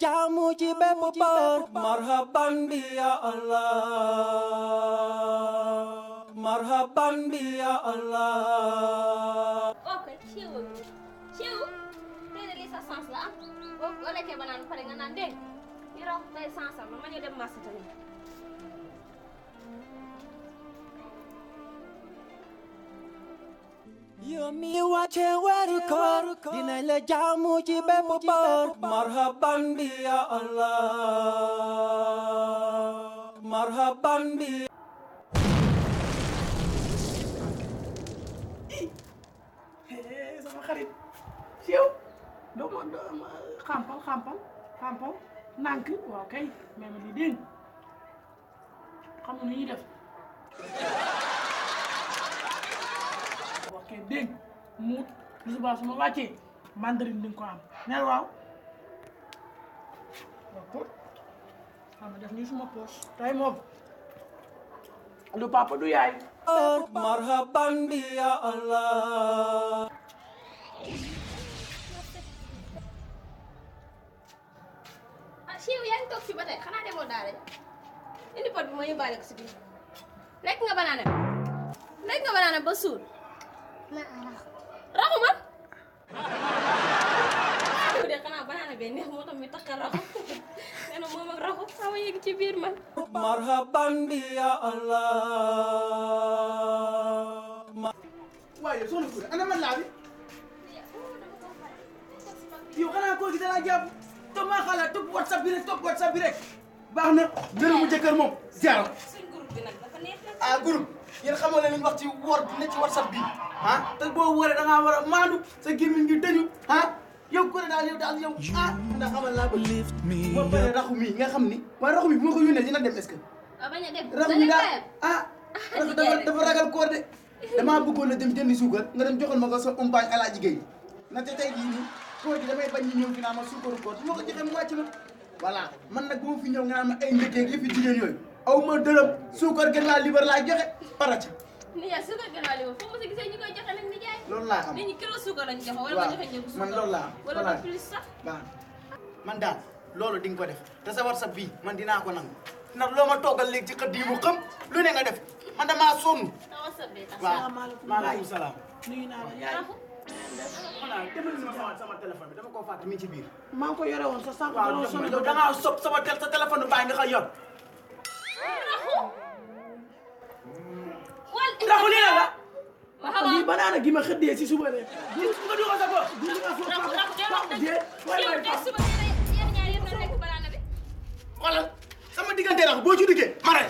jaamu ci bépp boor marhaban bi ya Allah marhaban bi ya Allah. ok ciw tey de lii sa sens la boo lekkee banaan pare nga naan dégg yi raw tey sens am ma ñu dem marché tamit. yow mi wàcce weeru koor dinañ la jaamu ci bépp boor marhaban bi ya Allah marhaban bi. sama xarit siw doo ma xampal nànk waaw kay mais ma di dégg xam nga nu ñuy def ok dégg muut lu subaa su ma wàccee mandarine di nga ko am neel waaw pour xam nga def nii suma poos tey moom du papa du yaay marhaban bi ya Allah. Siw yaa ngi toog fi ba tey xanaa demoo daara indi pot bi ma yóbbaale ko si biir lekk nga banaana ba suur raxu ma yow de xanaa banaana bee neex moo tax mi tax a raxu nee na moom ak raxu sama yegg ci biir man marhaban bi ya Allah. waaye soxna Koura ana man laa bi yow xanaa koo gi dana jàpp toog maa xalaat topp WhatsApp bi rek baax na ngërëmu jëkkër moom ziar suñ groupe bi nag dafa neex nag ah groupe yéen xamoo leen li ñu wax ci woor ne ci WhatsApp bi ah te boo wooree da ngaa war a maandu sa gémmiñ ngi tëju ah yow Koura daal yow ah ndax xamal laa bëgg boo paree raxu mi nga xam ni waaye raxu mi bu ma ko yónnee dina dem est-ce que bañ a dem raxu mi daal ah dafa ragal koor de damaa bëggoon a dem jëndi suukar nga dem joxal ma ko sa umpaañ Alaaji Géey na te tey jii nii koor gi damay bañ ñu ñëw fi naa ma suukaru koor su ma ko joxee mu wàcc ma voilà man nag bu ma fi ñëw nga naan ma ay njëkkee yëfi jigéen yooyu aw ma dërëm suukar gën laa libar laa joxe paraca nijaay suukar gën waa li foo ma si gisee ñu koy joxe nag nijaay loolu laa am nit ñi kilo suukar lañ joxe wala ma joxe ñëpp suukar man loolu laa am wala ba plus sax waaw man daal loolu di nga ko def te sa WhatsApp bii man dinaa ko nangu ndax loo ma toogal léegi ci xëdd yi mu xam lu ne nga def man damaa sonn sama sëb bee tax waaw salaamaaleykum maaleykum salaam nuyu naa la yaay voilà dimbali ma sama téléphone bi dama koo fàtte mi ci biir maa ngi ko yore woon sa sànq waaw yow da ngaa sob sa téléphone bu bàyyi nga xëy yor raxu lii la lii banaana gi ma xëddee si suba de nga dugal sa bopp xoolal sama diggante raxu boo ci duggee ma rey